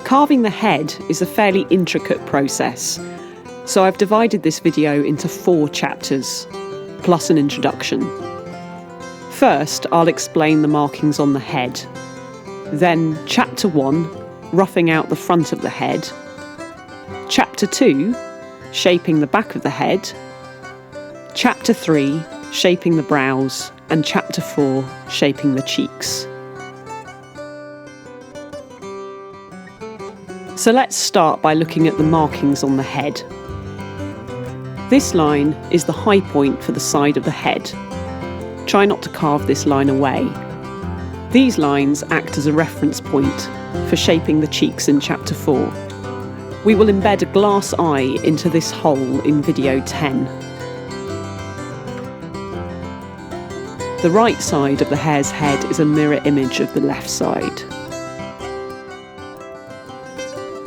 Carving the head is a fairly intricate process, so I've divided this video into 4 chapters, plus an introduction. First, I'll explain the markings on the head. Then, Chapter 1, roughing out the front of the head. Chapter 2, shaping the back of the head. Chapter 3, shaping the brows. And Chapter 4, shaping the cheeks. So let's start by looking at the markings on the head. This line is the high point for the side of the head. Try not to carve this line away. These lines act as a reference point for shaping the cheeks in Chapter 4. We will embed a glass eye into this hole in video 10. The right side of the hare's head is a mirror image of the left side.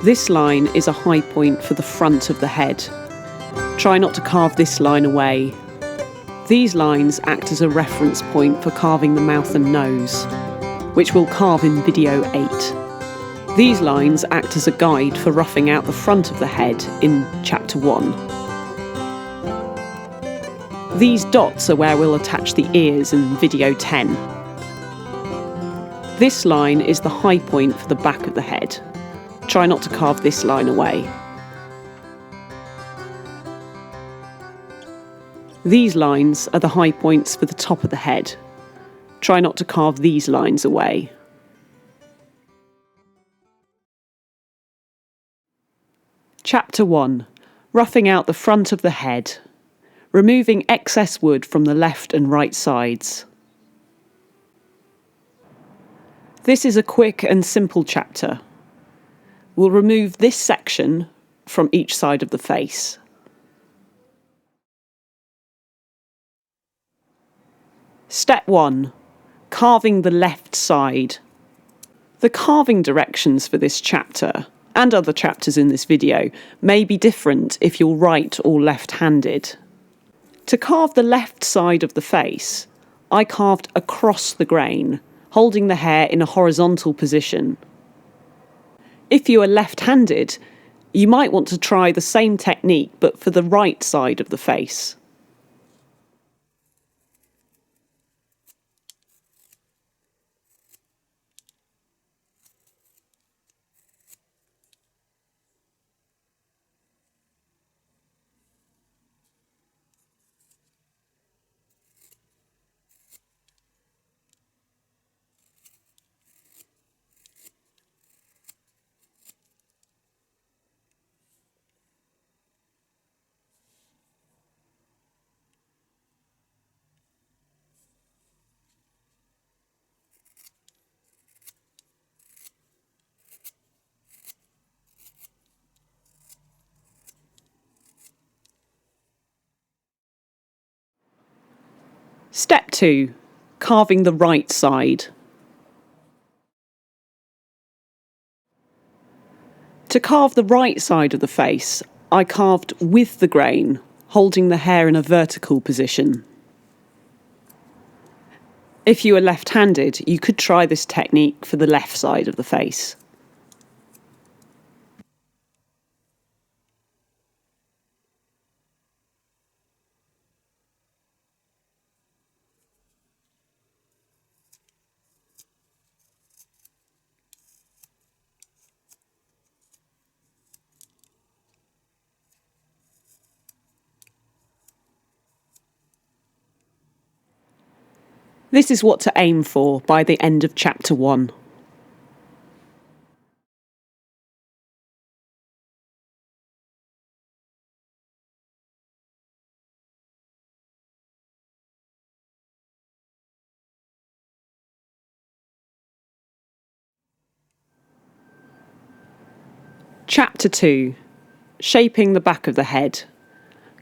This line is a high point for the front of the head. Try not to carve this line away. These lines act as a reference point for carving the mouth and nose, which we'll carve in video 8. These lines act as a guide for roughing out the front of the head in Chapter 1. These dots are where we'll attach the ears in video 10. This line is the high point for the back of the head. Try not to carve this line away. These lines are the high points for the top of the head. Try not to carve these lines away. Chapter 1. Roughing out the front of the head. Removing excess wood from the left and right sides. This is a quick and simple chapter. We'll remove this section from each side of the face. Step 1. Carving the left side. The carving directions for this chapter, and other chapters in this video, may be different if you're right or left-handed. To carve the left side of the face, I carved across the grain, holding the hair in a horizontal position. If you are left-handed, you might want to try the same technique but for the right side of the face. Step 2. Carving the right side. To carve the right side of the face, I carved with the grain, holding the hair in a vertical position. If you are left-handed, you could try this technique for the left side of the face. This is what to aim for by the end of Chapter 1. Chapter 2. Shaping the back of the head.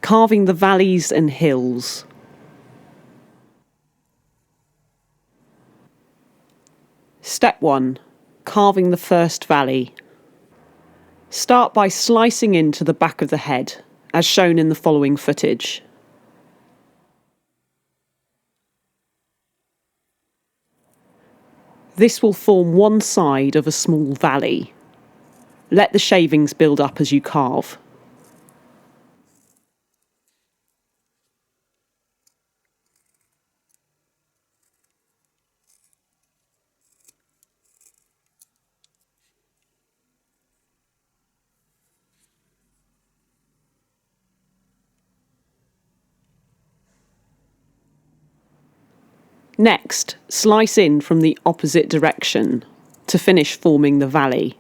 Carving the valleys and hills. Step 1. Carving the first valley. Start by slicing into the back of the head, as shown in the following footage. This will form one side of a small valley. Let the shavings build up as you carve. Next, slice in from the opposite direction to finish forming the valley.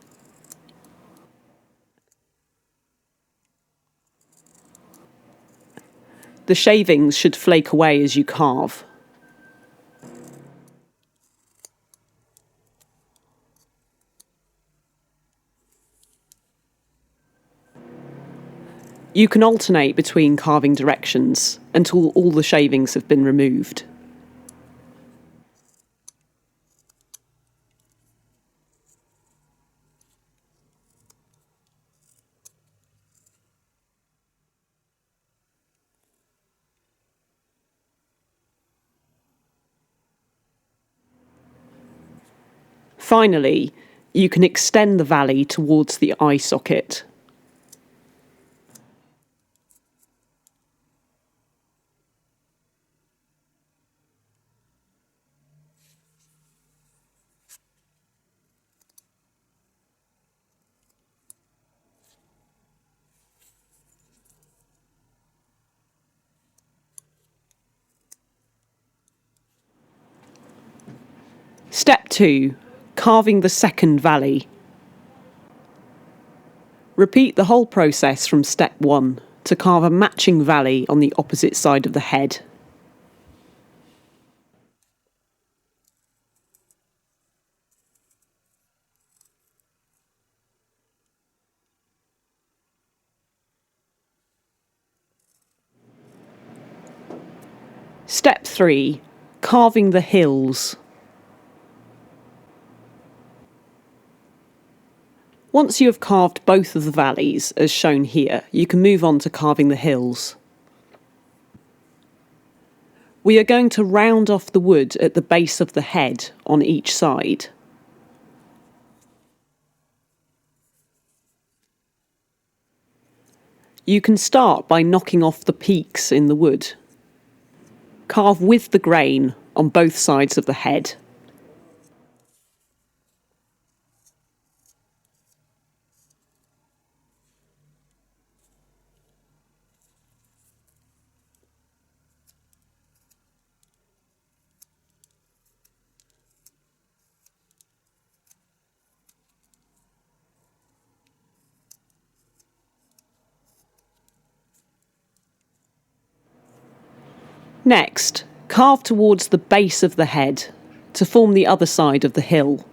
The shavings should flake away as you carve. You can alternate between carving directions until all the shavings have been removed. Finally, you can extend the valley towards the eye socket. Step 2. Carving the second valley. Repeat the whole process from step 1 to carve a matching valley on the opposite side of the head. Step 3. Carving the hills. Once you have carved both of the valleys, as shown here, you can move on to carving the hills. We are going to round off the wood at the base of the head on each side. You can start by knocking off the peaks in the wood. Carve with the grain on both sides of the head. Next, carve towards the base of the head to form the other side of the hill.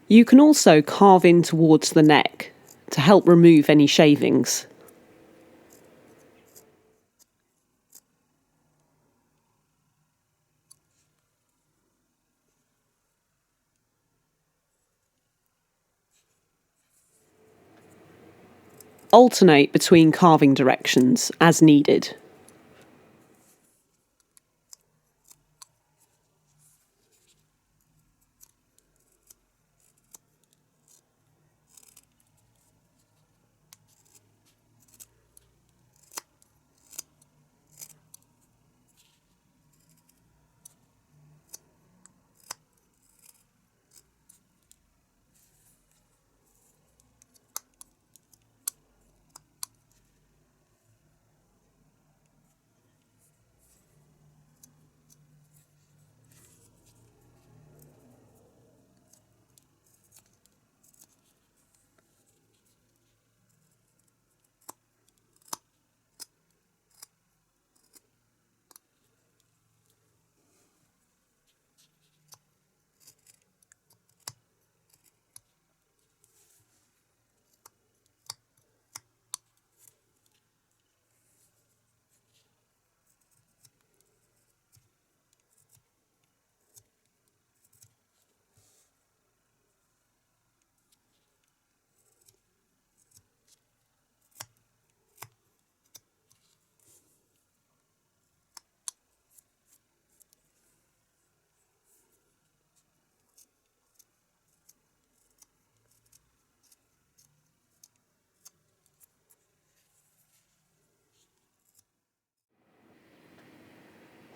You can also carve in towards the neck to help remove any shavings. Alternate between carving directions as needed.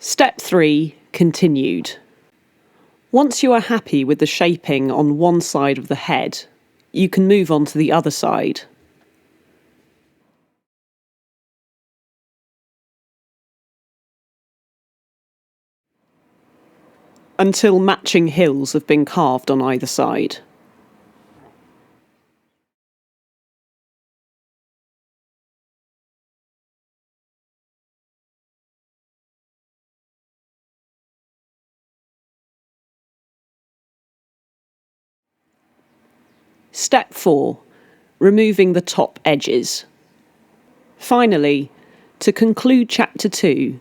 Step 3. Continued. Once you are happy with the shaping on one side of the head, you can move on to the other side. Until matching hills have been carved on either side. Step 4. Removing the top edges. Finally, to conclude Chapter 2,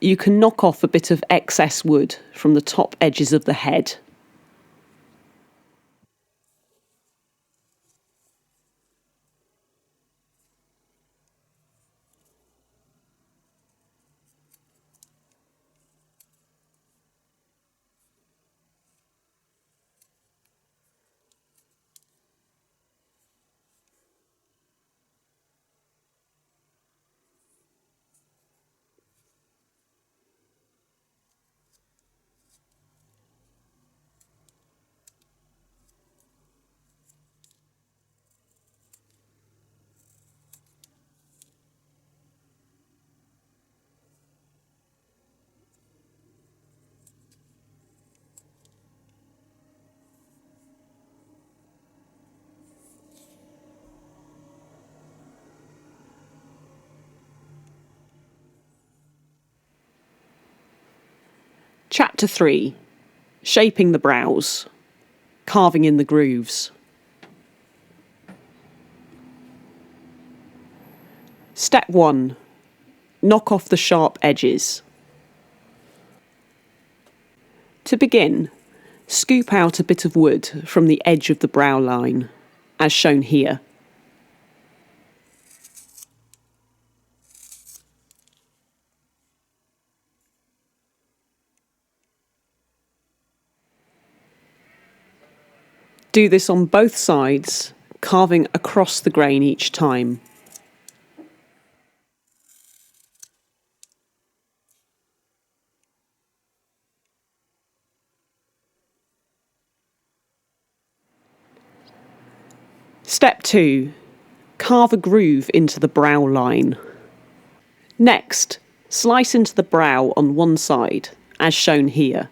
you can knock off a bit of excess wood from the top edges of the head. Chapter 3. Shaping the brows. Carving in the grooves. Step 1. Knock off the sharp edges. To begin, scoop out a bit of wood from the edge of the brow line, as shown here. Do this on both sides, carving across the grain each time. Step 2. Carve a groove into the brow line. Next, slice into the brow on one side, as shown here.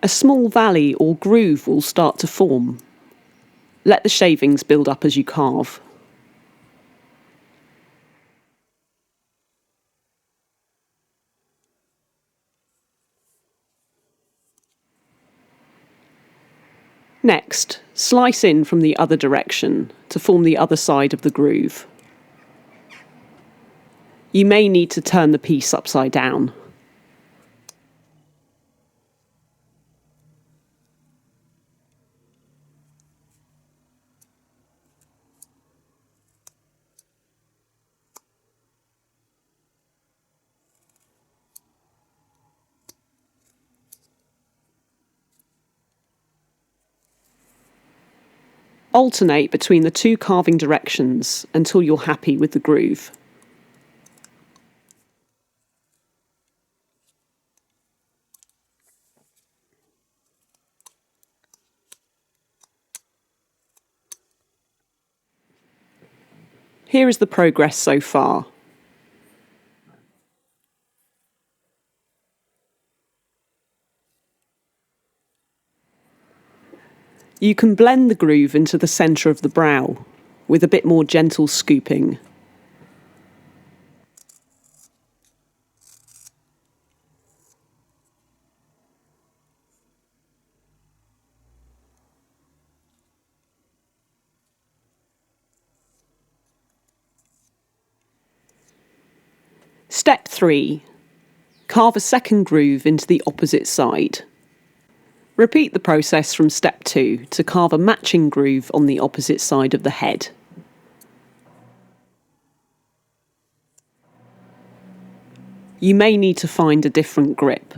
A small valley or groove will start to form. Let the shavings build up as you carve. Next, slice in from the other direction to form the other side of the groove. You may need to turn the piece upside down. Alternate between the two carving directions until you're happy with the groove. Here is the progress so far. You can blend the groove into the centre of the brow with a bit more gentle scooping. Step 3. Carve a second groove into the opposite side. Repeat the process from step 2 to carve a matching groove on the opposite side of the head. You may need to find a different grip.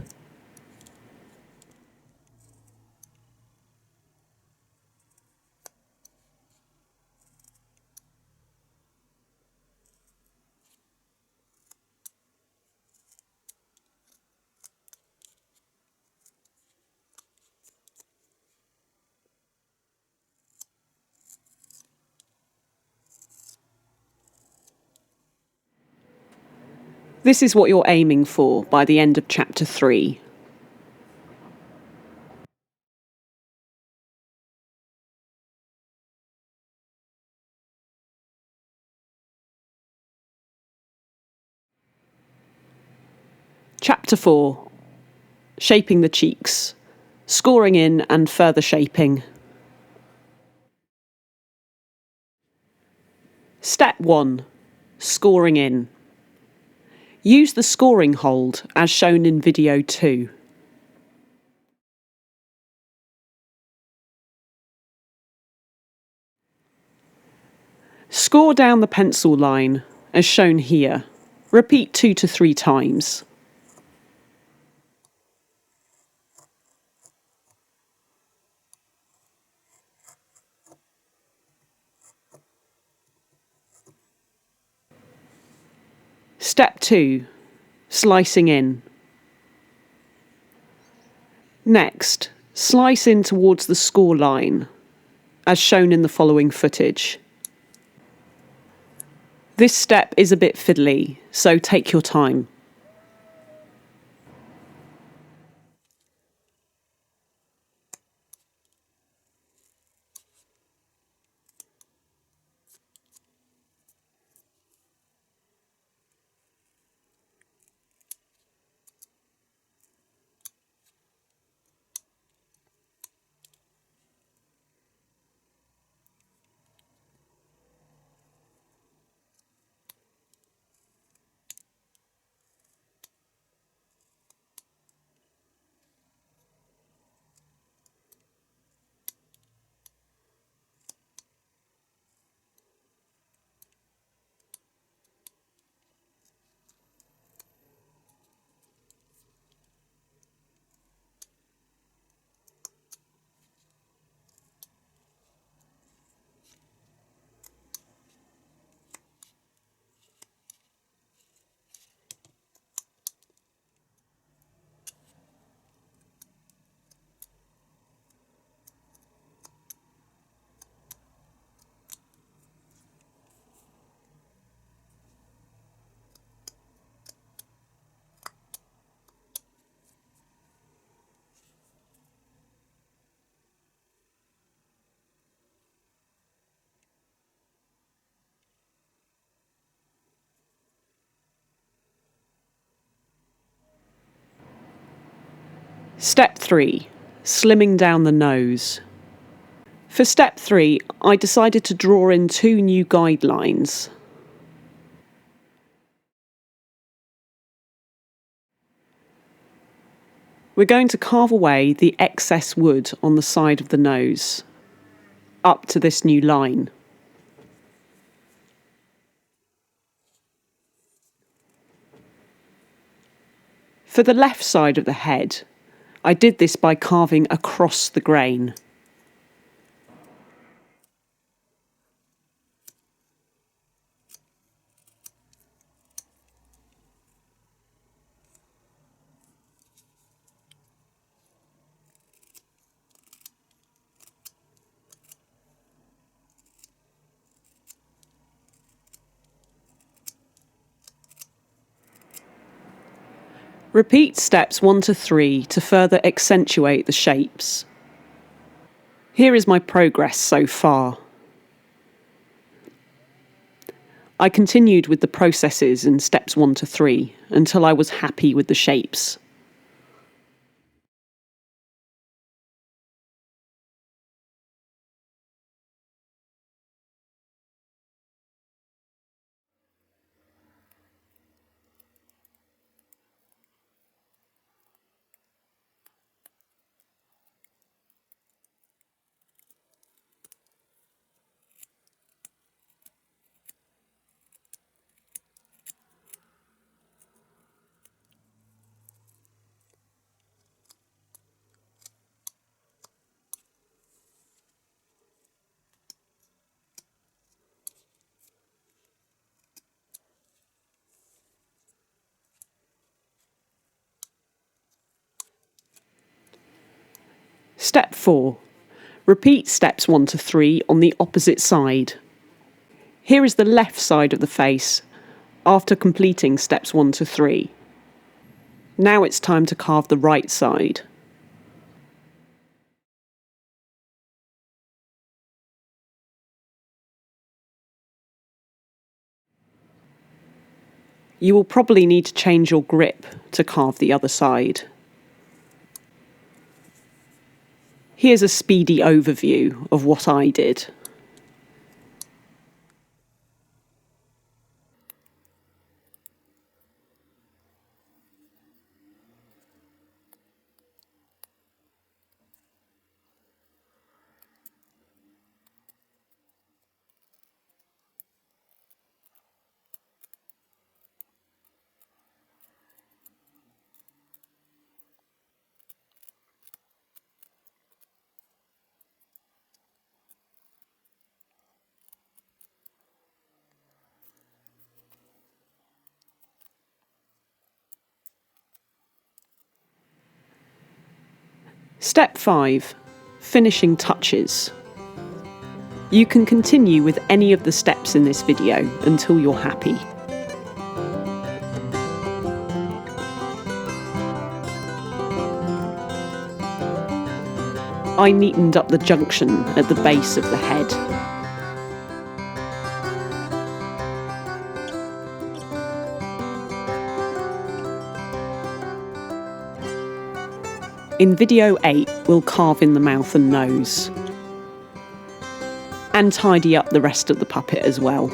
This is what you're aiming for by the end of chapter 3. Chapter 4. Shaping the cheeks. Scoring in and further shaping. Step 1. Scoring in. Use the scoring hold as shown in video 2. Score down the pencil line as shown here. Repeat 2 to 3 times. Step 2. Slicing in. Next, slice in towards the score line, as shown in the following footage. This step is a bit fiddly, so take your time. Step 3. Slimming down the nose. For step 3, I decided to draw in 2 new guidelines. We're going to carve away the excess wood on the side of the nose, up to this new line. For the left side of the head, I did this by carving across the grain. Repeat steps 1 to 3 to further accentuate the shapes. Here is my progress so far. I continued with the processes in steps 1 to 3 until I was happy with the shapes. Step 4. Repeat steps 1 to 3 on the opposite side. Here is the left side of the face. after completing steps 1 to 3. Now it's time to carve the right side. You will probably need to change your grip to carve the other side. Here's a speedy overview of what I did. Step 5. Finishing touches. You can continue with any of the steps in this video until you're happy. I neatened up the junction at the base of the head. In video 8, we'll carve in the mouth and nose. And tidy up the rest of the puppet as well.